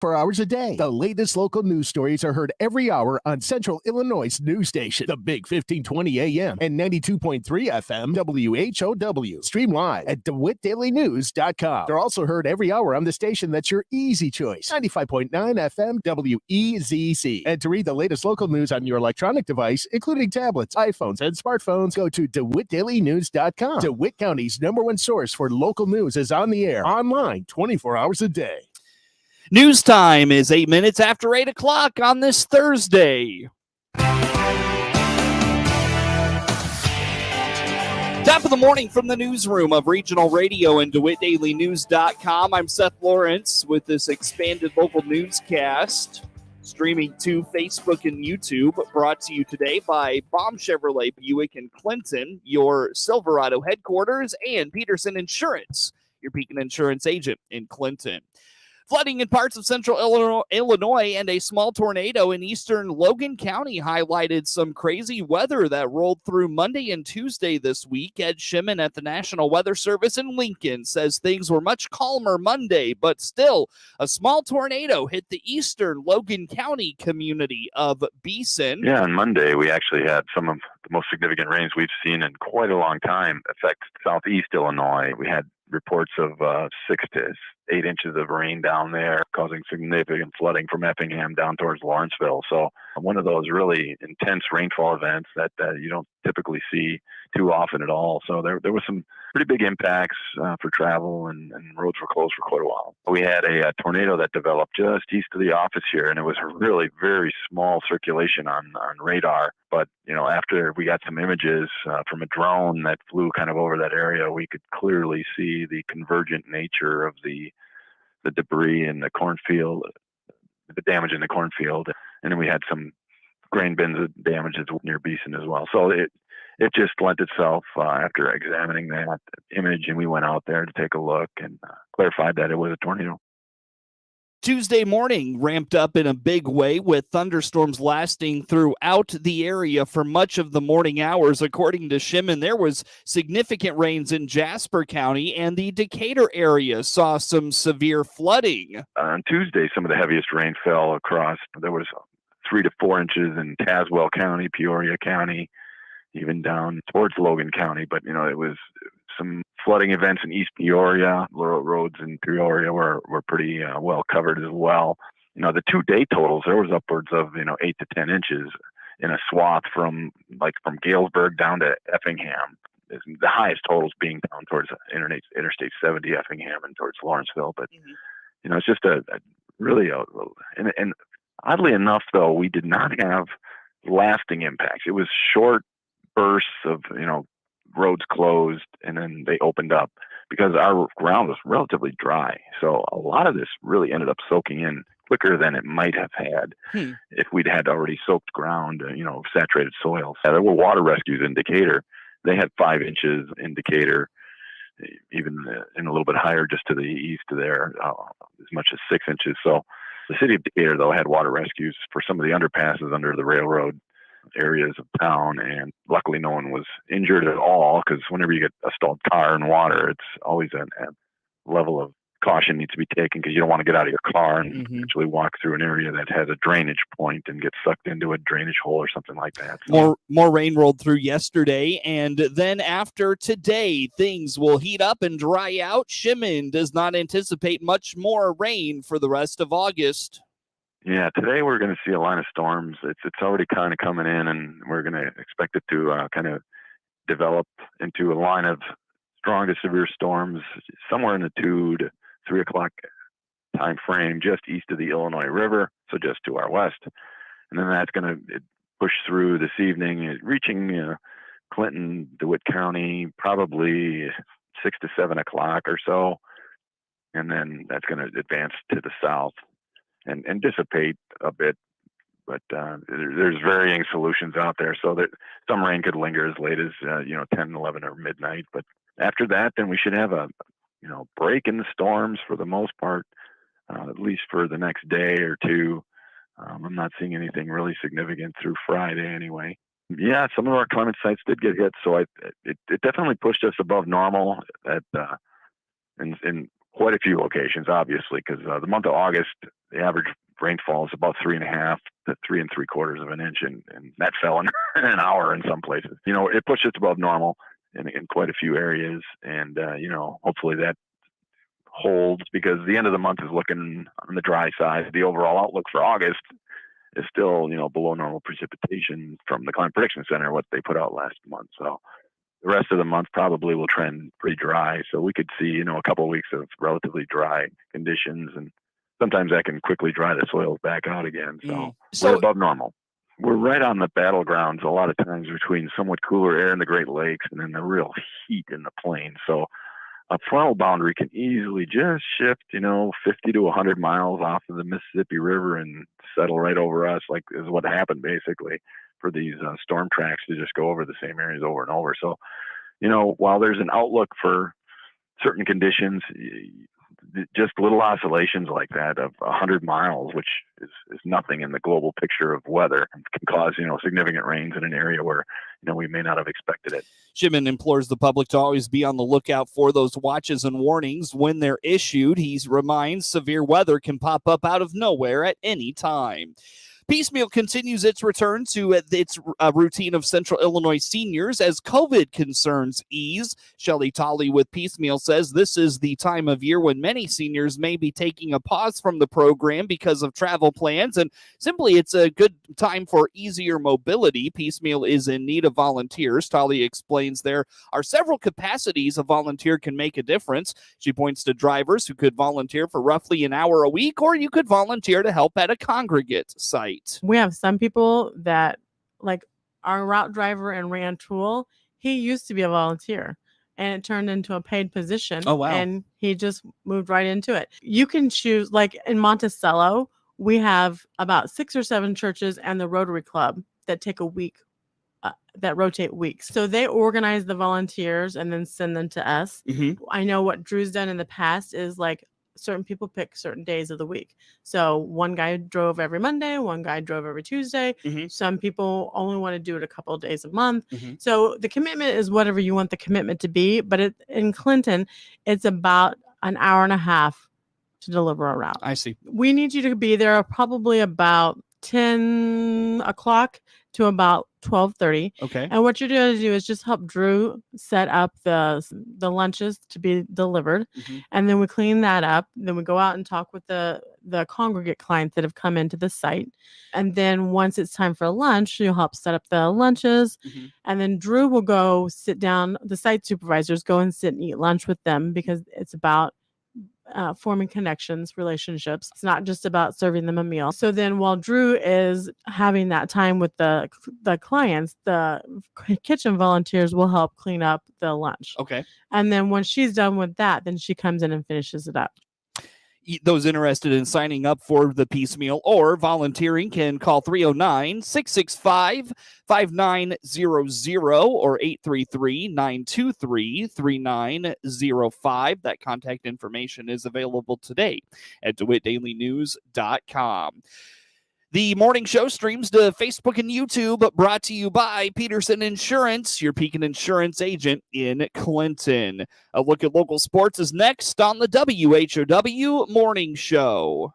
For hours a day. The latest local news stories are heard every hour on Central Illinois' news station, the Big 1520 AM and 92.3 FM WHOW. Stream live at DeWittDailyNews.com. They're also heard every hour on the station that's your easy choice, 95.9 FM WEZC. And to read the latest local news on your electronic device, including tablets, iPhones, and smartphones, go to DeWittDailyNews.com. DeWitt County's #1 source for local news is on the air, online, 24 hours a day. News time is 8 minutes after 8 o'clock on this Thursday. Top of the morning from the newsroom of Regional Radio and DeWittDailyNews.com. I'm Seth Lawrence with this expanded local newscast, streaming to Facebook and YouTube, brought to you today by Baum Chevrolet Buick in Clinton, your Silverado headquarters, and Peterson Insurance, your Beacon Insurance agent in Clinton. Flooding in parts of central Illinois and a small tornado in eastern Logan County highlighted some crazy weather that rolled through Monday and Tuesday this week. Ed Shimon at the National Weather Service in Lincoln says things were much calmer Monday, but still a small tornado hit the eastern Logan County community of Beeson. Yeah, on Monday we actually had some of the most significant rains we've seen in quite a long time affect southeast Illinois. We had reports of 6 to 8 inches of rain down there, causing significant flooding from Effingham down towards Lawrenceville. So one of those really intense rainfall events that you don't typically see too often at all. So there was some pretty big impacts for travel, and roads were closed for quite a while. We had a tornado that developed just east of the office here, and it was a really very small circulation on radar. But, after we got some images from a drone that flew kind of over that area, we could clearly see the convergent nature of the debris in the cornfield, the damage in the cornfield. And then we had some grain bins damages near Beeson as well. So it just lent itself after examining that image, and we went out there to take a look and clarified that it was a tornado. Tuesday morning ramped up in a big way, with thunderstorms lasting throughout the area for much of the morning hours. According to Shimon, there was significant rains in Jasper County, and the Decatur area saw some severe flooding. On Tuesday, some of the heaviest rain fell across. There was 3 to 4 inches in Tazewell County, Peoria County, even down towards Logan County. But, it was some flooding events in East Peoria. Roads in Peoria were pretty well covered as well. The 2-day totals, there was upwards of 8 to 10 inches in a swath from Galesburg down to Effingham. The highest totals being down towards Interstate 70, Effingham, and towards Lawrenceville. But it's just and oddly enough, though, we did not have lasting impacts. It was short bursts of roads closed, and then they opened up because our ground was relatively dry. So a lot of this really ended up soaking in quicker than it might have had if we'd had already soaked ground, saturated soil. There were water rescues in Decatur. They had 5 inches in Decatur, even and a little bit higher just to the east there, as much as 6 inches. So the city of Decatur, though, had water rescues for some of the underpasses under the railroad areas of town, and luckily no one was injured at all, because whenever you get a stalled car in water, it's always a level of caution needs to be taken, because you don't want to get out of your car and actually walk through an area that has a drainage point and get sucked into a drainage hole or something like that. So, more rain rolled through yesterday, and then after today, things will heat up and dry out. Shimon does not anticipate much more rain for the rest of August. Yeah, today we're going to see a line of storms. It's already kind of coming in, and we're going to expect it to kind of develop into a line of strong to severe storms somewhere in the 2 to 3 o'clock time frame just east of the Illinois River, so just to our west. And then that's going to push through this evening, reaching Clinton, DeWitt County, probably 6 to 7 o'clock or so. And then that's going to advance to the south and dissipate a bit. But there's varying solutions out there. So that some rain could linger as late as 10, 11, or midnight. But after that, then we should have a break in the storms for the most part, at least for the next day or two. I'm not seeing anything really significant through Friday anyway. Yeah, some of our climate sites did get hit, so it definitely pushed us above normal in quite a few locations, obviously, because the month of August, the average rainfall is about 3.5 to 3 3/4 of an inch, and that fell in an hour in some places. It pushed us above normal in quite a few areas, and hopefully that holds, because the end of the month is looking on the dry side. The overall outlook for August is still, below normal precipitation from the Climate Prediction Center, what they put out last month. So the rest of the month probably will trend pretty dry. So we could see, a couple of weeks of relatively dry conditions, and sometimes that can quickly dry the soils back out again. So we're above normal. We're right on the battlegrounds a lot of times between somewhat cooler air in the Great Lakes and then the real heat in the plains. So a frontal boundary can easily just shift, 50 to 100 miles off of the Mississippi River and settle right over us, like is what happened basically for these storm tracks to just go over the same areas over and over. So, while there's an outlook for certain conditions, just little oscillations like that of 100 miles, which is nothing in the global picture of weather, can cause, significant rains in an area where, we may not have expected it. Shipman implores the public to always be on the lookout for those watches and warnings when they're issued. He reminds severe weather can pop up out of nowhere at any time. Piecemeal continues its return to its routine of Central Illinois seniors as COVID concerns ease. Shelley Tolley with Piecemeal says this is the time of year when many seniors may be taking a pause from the program because of travel plans, and simply it's a good time for easier mobility. Piecemeal is in need of volunteers. Tolley explains there are several capacities a volunteer can make a difference. She points to drivers who could volunteer for roughly an hour a week, or you could volunteer to help at a congregate site. We have some people that, like our route driver in Rantoul, he used to be a volunteer and it turned into a paid position. Oh, wow. And he just moved right into it. You can choose, like in Monticello, we have about 6 or 7 churches and the Rotary Club that take a week, that rotate weeks. So they organize the volunteers and then send them to us. Mm-hmm. I know what Drew's done in the past is like certain people pick certain days of the week. So one guy drove every Monday, one guy drove every Tuesday. Mm-hmm. Some people only want to do it a couple of days a month. Mm-hmm. So the commitment is whatever you want the commitment to be. But in Clinton, it's about an hour and a half to deliver a route. I see. We need you to be there probably about 10 o'clock to about 12:30. Okay. And what you're going to do is just help Drew set up the lunches to be delivered. Mm-hmm. And then we clean that up. Then we go out and talk with the congregate clients that have come into the site. And then once it's time for lunch, you'll help set up the lunches. Mm-hmm. And then Drew will go sit down. The site supervisors go and sit and eat lunch with them, because it's about forming connections, relationships. It's not just about serving them a meal. So then while Drew is having that time with the clients, the kitchen volunteers will help clean up the lunch. Okay. And then when she's done with that, then she comes in and finishes it up. Those interested in signing up for the Piecemeal or volunteering can call 309-665-5900 or 833-923-3905. That contact information is available today at DeWittDailyNews.com. The morning show streams to Facebook and YouTube, brought to you by Peterson Insurance, your Pekin Insurance agent in Clinton. A look at local sports is next on the WHOW Morning Show.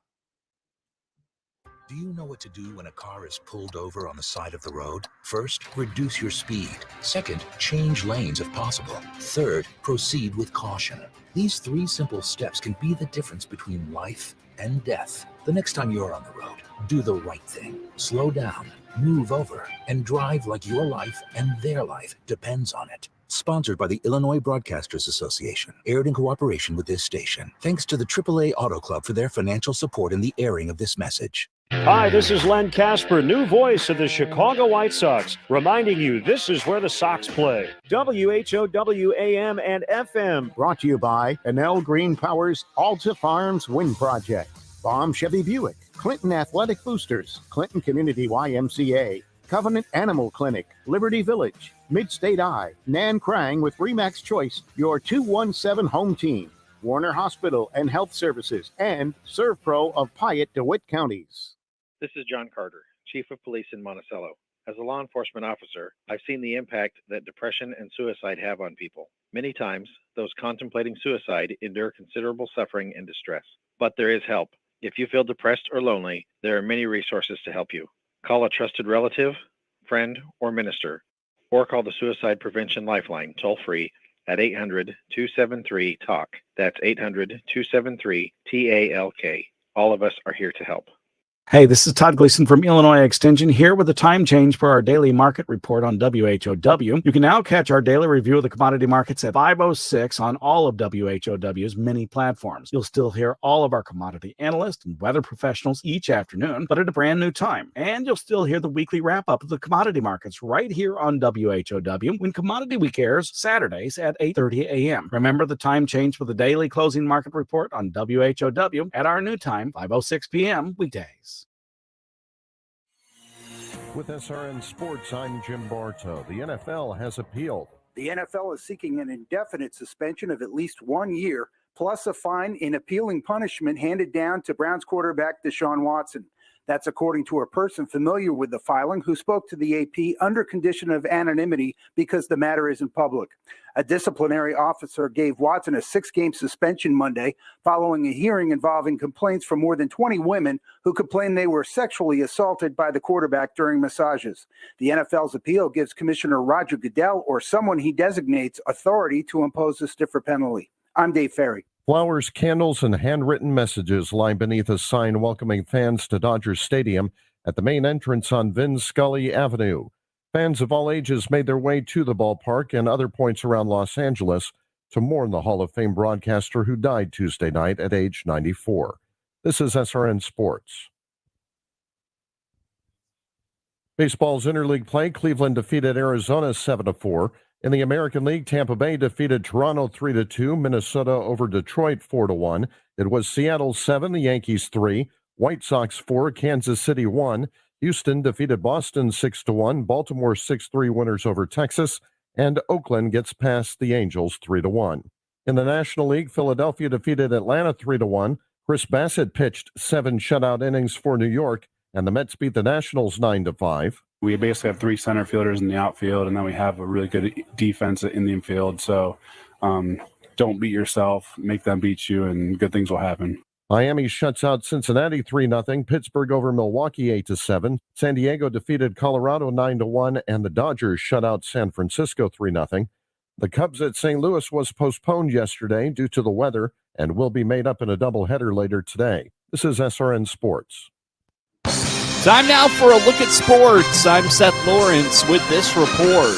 Do you know what to do when a car is pulled over on the side of the road? First, reduce your speed. Second, change lanes if possible. Third, proceed with caution. These 3 simple steps can be the difference between life and death. The next time you're on the road, do the right thing. Slow down, move over, and drive like your life and their life depends on it. Sponsored by the Illinois Broadcasters Association. Aired in cooperation with this station. Thanks to the AAA Auto Club for their financial support in the airing of this message. Hi, this is Len Casper, new voice of the Chicago White Sox, reminding you this is where the Sox play. WHOW AM and FM. Brought to you by Enel Green Power's Alta Farms Wind Project, Baum Chevy Buick, Clinton Athletic Boosters, Clinton Community YMCA, Covenant Animal Clinic, Liberty Village, Midstate Eye, Nan Krang with Remax Choice, your 217 home team, Warner Hospital and Health Services, and ServPro of Piatt DeWitt counties. This is John Carter, Chief of Police in Monticello. As a law enforcement officer, I've seen the impact that depression and suicide have on people. Many times, those contemplating suicide endure considerable suffering and distress. But there is help. If you feel depressed or lonely, there are many resources to help you. Call a trusted relative, friend, or minister, or call the Suicide Prevention Lifeline toll-free at 800-273-TALK. That's 800-273-TALK. All of us are here to help. Hey, this is Todd Gleason from Illinois Extension here with a time change for our daily market report on WHOW. You can now catch our daily review of the commodity markets at 5:06 on all of WHOW's many platforms. You'll still hear all of our commodity analysts and weather professionals each afternoon, but at a brand new time. And you'll still hear the weekly wrap-up of the commodity markets right here on WHOW when Commodity Week airs Saturdays at 8:30 a.m. Remember the time change for the daily closing market report on WHOW at our new time, 5:06 p.m. weekdays. With SRN Sports, I'm Jim Bartow. The NFL has appealed. The NFL is seeking an indefinite suspension of at least 1 year, plus a fine in appealing punishment handed down to Browns quarterback Deshaun Watson. That's according to a person familiar with the filing who spoke to the AP under condition of anonymity because the matter isn't public. A disciplinary officer gave Watson a 6-game suspension Monday following a hearing involving complaints from more than 20 women who complained they were sexually assaulted by the quarterback during massages. The NFL's appeal gives Commissioner Roger Goodell or someone he designates authority to impose a stiffer penalty. I'm Dave Ferry. Flowers, candles, and handwritten messages lie beneath a sign welcoming fans to Dodger Stadium at the main entrance on Vin Scully Avenue. Fans of all ages made their way to the ballpark and other points around Los Angeles to mourn the Hall of Fame broadcaster who died Tuesday night at age 94. This is SRN Sports. Baseball's interleague play, Cleveland defeated Arizona 7-4. In the American League, Tampa Bay defeated Toronto 3-2, Minnesota over Detroit 4-1. It was Seattle 7, the Yankees 3, White Sox 4, Kansas City 1. Houston defeated Boston 6-1, Baltimore 6-3 winners over Texas, and Oakland gets past the Angels 3-1. In the National League, Philadelphia defeated Atlanta 3-1. Chris Bassett pitched 7 shutout innings for New York, and the Mets beat the Nationals 9-5. We basically have 3 center fielders in the outfield, and then we have a really good defense in the infield. So don't beat yourself, make them beat you, and good things will happen. Miami shuts out Cincinnati 3-0, Pittsburgh over Milwaukee 8-7, San Diego defeated Colorado 9-1, and the Dodgers shut out San Francisco 3-0. The Cubs at St. Louis was postponed yesterday due to the weather and will be made up in a doubleheader later today. This is SRN Sports. Time now for a look at sports. I'm Seth Lawrence with this report.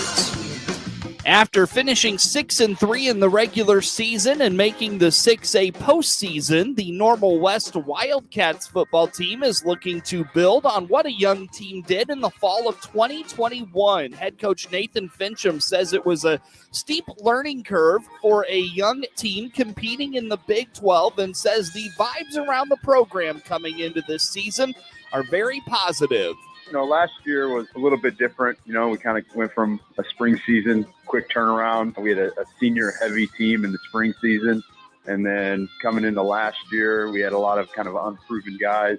After finishing 6-3 in the regular season and making the 6A postseason, the Normal West Wildcats football team is looking to build on what a young team did in the fall of 2021. Head coach Nathan Fincham says it was a steep learning curve for a young team competing in the Big 12 and says the vibes around the program coming into this season are very positive. Last year was a little bit different. We kind of went from a spring season, quick turnaround. We had a senior-heavy team in the spring season. And then coming into last year, we had a lot of kind of unproven guys.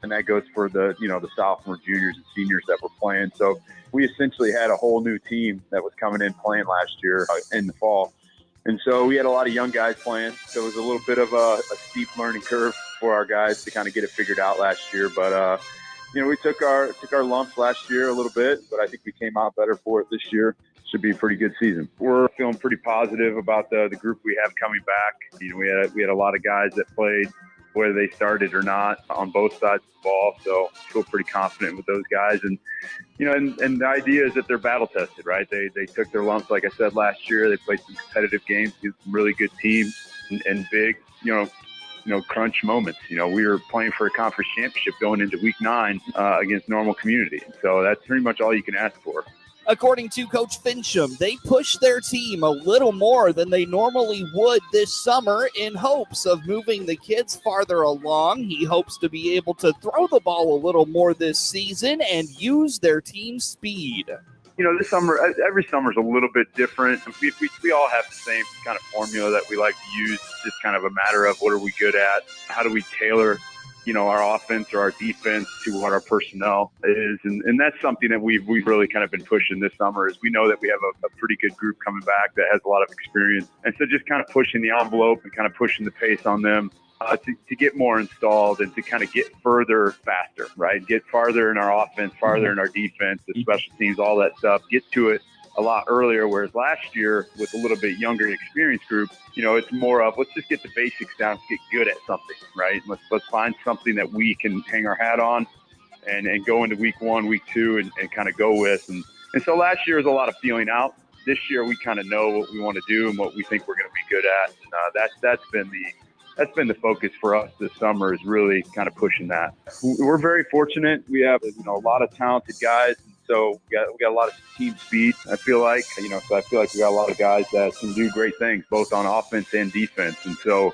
And that goes for the sophomore, juniors, and seniors that were playing. So we essentially had a whole new team that was coming in playing last year in the fall. And so we had a lot of young guys playing. So it was a little bit of a steep learning curve for our guys to kind of get it figured out last year. But, we took our lumps last year a little bit, but I think we came out better for it this year. Should be a pretty good season. We're feeling pretty positive about the group we have coming back. We had a lot of guys that played, whether they started or not, on both sides of the ball. So I feel pretty confident with those guys. And, and the idea is that they're battle tested, right? They took their lumps, like I said, last year. They played some competitive games against some really good teams and big, crunch moments. We were playing for a conference championship going into week 9 against Normal Community. So that's pretty much all you can ask for. According to Coach Fincham, they pushed their team a little more than they normally would this summer in hopes of moving the kids farther along. He hopes to be able to throw the ball a little more this season and use their team's speed. This summer, every summer's a little bit different. We all have the same kind of formula that we like to use. It's just kind of a matter of what are we good at? How do we tailor our offense or our defense to what our personnel is. And that's something that we've really kind of been pushing this summer is we know that we have a pretty good group coming back that has a lot of experience. And so just kind of pushing the envelope and kind of pushing the pace on them to get more installed and to kind of get further faster, right? Get farther in our offense, farther in our defense, the special teams, all that stuff, get to it a lot earlier. Whereas last year with a little bit younger experienced group, it's more of let's just get the basics down, get good at something, right? Let's find something that we can hang our hat on and go into week 1, week 2 and kind of go with. And so last year was a lot of feeling out. This year we kind of know what we want to do and what we think we're going to be good at. And that's been the focus for us this summer, is really kind of pushing that. We're very fortunate. We have a lot of talented guys. So we got a lot of team speed, I feel like. So I feel like we got a lot of guys that can do great things, both on offense and defense. And so,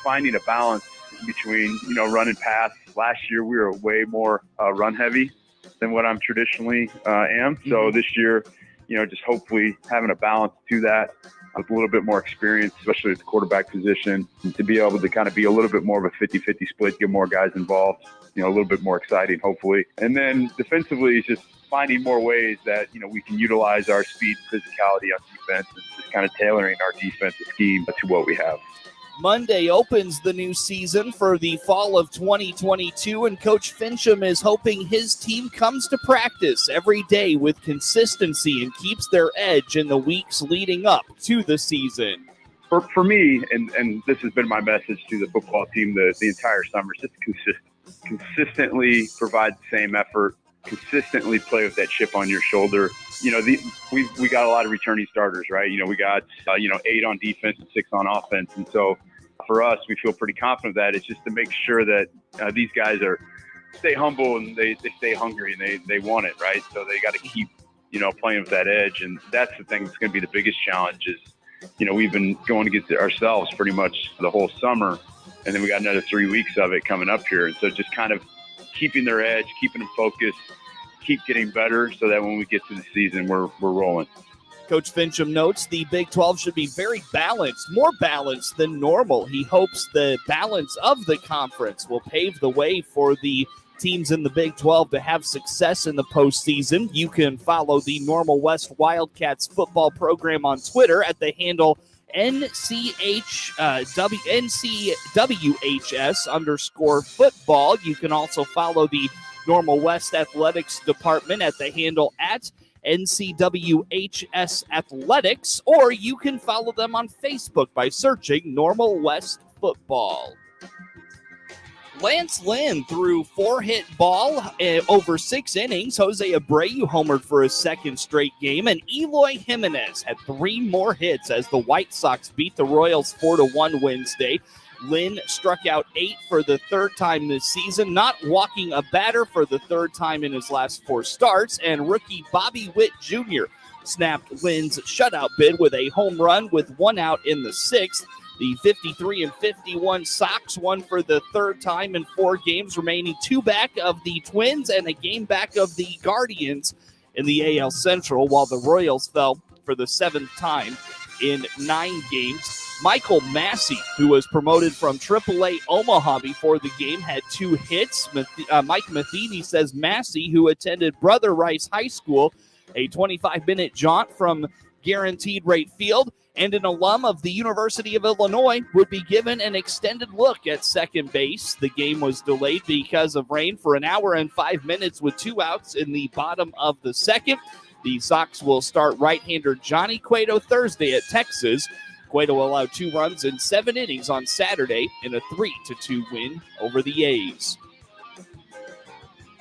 finding a balance between, run and pass. Last year, we were way more run heavy than what I'm traditionally am. So this year, just hopefully having a balance to that with a little bit more experience, especially at the quarterback position, and to be able to kind of be a little bit more of a 50-50 split, get more guys involved, a little bit more exciting, hopefully. And then defensively, it's just finding more ways that, we can utilize our speed and physicality on defense and just kind of tailoring our defensive scheme to what we have. Monday opens the new season for the fall of 2022, and Coach Fincham is hoping his team comes to practice every day with consistency and keeps their edge in the weeks leading up to the season. For me, and this has been my message to the football team the entire summer, is just consistently provide the same effort, consistently play with that chip on your shoulder. We got a lot of returning starters, right? We got 8 on defense and 6 on offense, and so for us, we feel pretty confident that it's just to make sure that these guys stay humble and they stay hungry and they want it, right? So they got to keep playing with that edge, and that's the thing that's going to be the biggest challenge. Is we've been going against it ourselves pretty much the whole summer, and then we got another 3 weeks of it coming up here, and so just kind of keeping their edge, keeping them focused, keep getting better so that when we get to the season, we're rolling. Coach Fincham notes the Big 12 should be very balanced, more balanced than normal. He hopes the balance of the conference will pave the way for the teams in the Big 12 to have success in the postseason. You can follow the Normal West Wildcats football program on Twitter at the handle NCWHS_football. You can also follow the Normal West Athletics Department at the handle at NCWHS Athletics, or you can follow them on Facebook by searching Normal West Football. Lance Lynn threw 4-hit ball over 6 innings. Jose Abreu homered for his second straight game, and Eloy Jimenez had 3 more hits as the White Sox beat the Royals 4-1 Wednesday. Lynn struck out 8 for the 3rd time this season, not walking a batter for the 3rd time in his last 4 starts, and rookie Bobby Witt Jr. snapped Lynn's shutout bid with a home run with 1 out in the 6th. The 53-51 Sox won for the 3rd time in 4 games, remaining 2 back of the Twins and a game back of the Guardians in the AL Central, while the Royals fell for the 7th time in 9 games. Michael Massey, who was promoted from AAA Omaha before the game, had 2 hits. Mike Matheny says Massey, who attended Brother Rice High School, a 25-minute jaunt from Guaranteed Rate Field, and an alum of the University of Illinois, would be given an extended look at second base. The game was delayed because of rain for 1 hour and 5 minutes with 2 outs in the bottom of the 2nd. The Sox will start right-hander Johnny Cueto Thursday at Texas. Cueto allowed 2 runs in 7 innings on Saturday in a 3-2 win over the A's.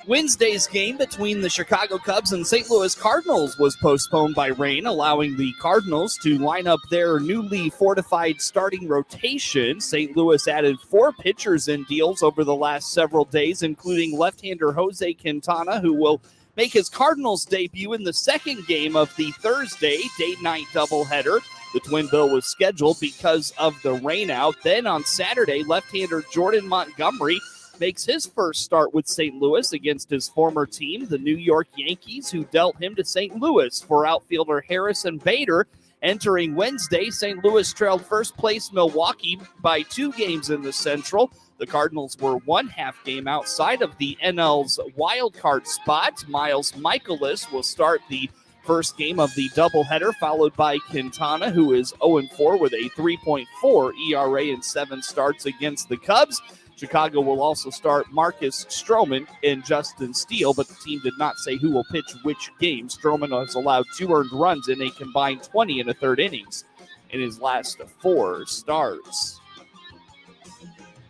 Wednesday's game between the Chicago Cubs and St. Louis Cardinals was postponed by rain, allowing the Cardinals to line up their newly fortified starting rotation. St. Louis added 4 pitchers in deals over the last several days, including left-hander Jose Quintana, who will make his Cardinals debut in the 2nd game of the Thursday day-night doubleheader. The twin bill was scheduled because of the rainout. Then on Saturday, left-hander Jordan Montgomery makes his first start with St. Louis against his former team, the New York Yankees, who dealt him to St. Louis for outfielder Harrison Bader Entering Wednesday, St. Louis trailed first place Milwaukee by 2 games in the Central. The Cardinals were 1 half game outside of the NL's wild card spot. Miles Michaelis will start the first game of the doubleheader, followed by Quintana, who is 0-4 with a 3.4 ERA in 7 starts against the Cubs. Chicago will also start Marcus Stroman and Justin Steele, but the team did not say who will pitch which game. Stroman has allowed 2 earned runs in a combined 20 in the third innings in his last 4 starts.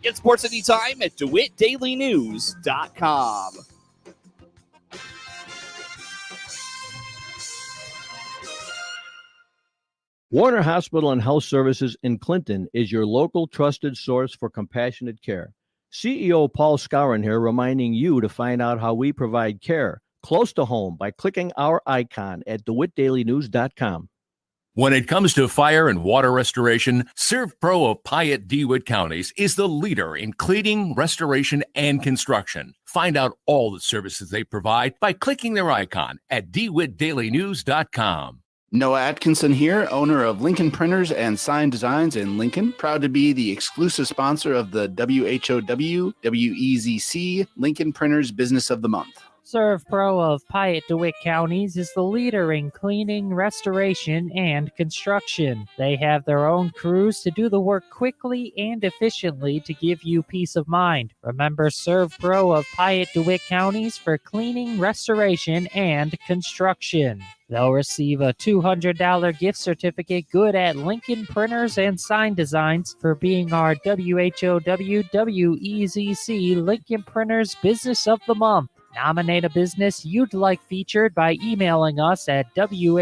Get sports anytime at DeWittDailyNews.com. Warner Hospital and Health Services in Clinton is your local trusted source for compassionate care. CEO Paul Scourin here reminding you to find out how we provide care close to home by clicking our icon at DeWittDailyNews.com. When it comes to fire and water restoration, ServPro of Piatt DeWitt counties is the leader in cleaning, restoration, and construction. Find out all the services they provide by clicking their icon at DeWittDailyNews.com. Noah Atkinson here, owner of Lincoln Printers and Sign Designs in Lincoln. Proud to be the exclusive sponsor of the WHOW WEZC Lincoln Printers Business of the Month. ServPro of Piatt DeWitt counties is the leader in cleaning, restoration, and construction. They have their own crews to do the work quickly and efficiently to give you peace of mind. Remember ServPro of Piatt DeWitt counties for cleaning, restoration, and construction. They'll receive a $200 gift certificate good at Lincoln Printers and Sign Designs for being our WHOW WEZC Lincoln Printers Business of the Month. Nominate a business you'd like featured by emailing us at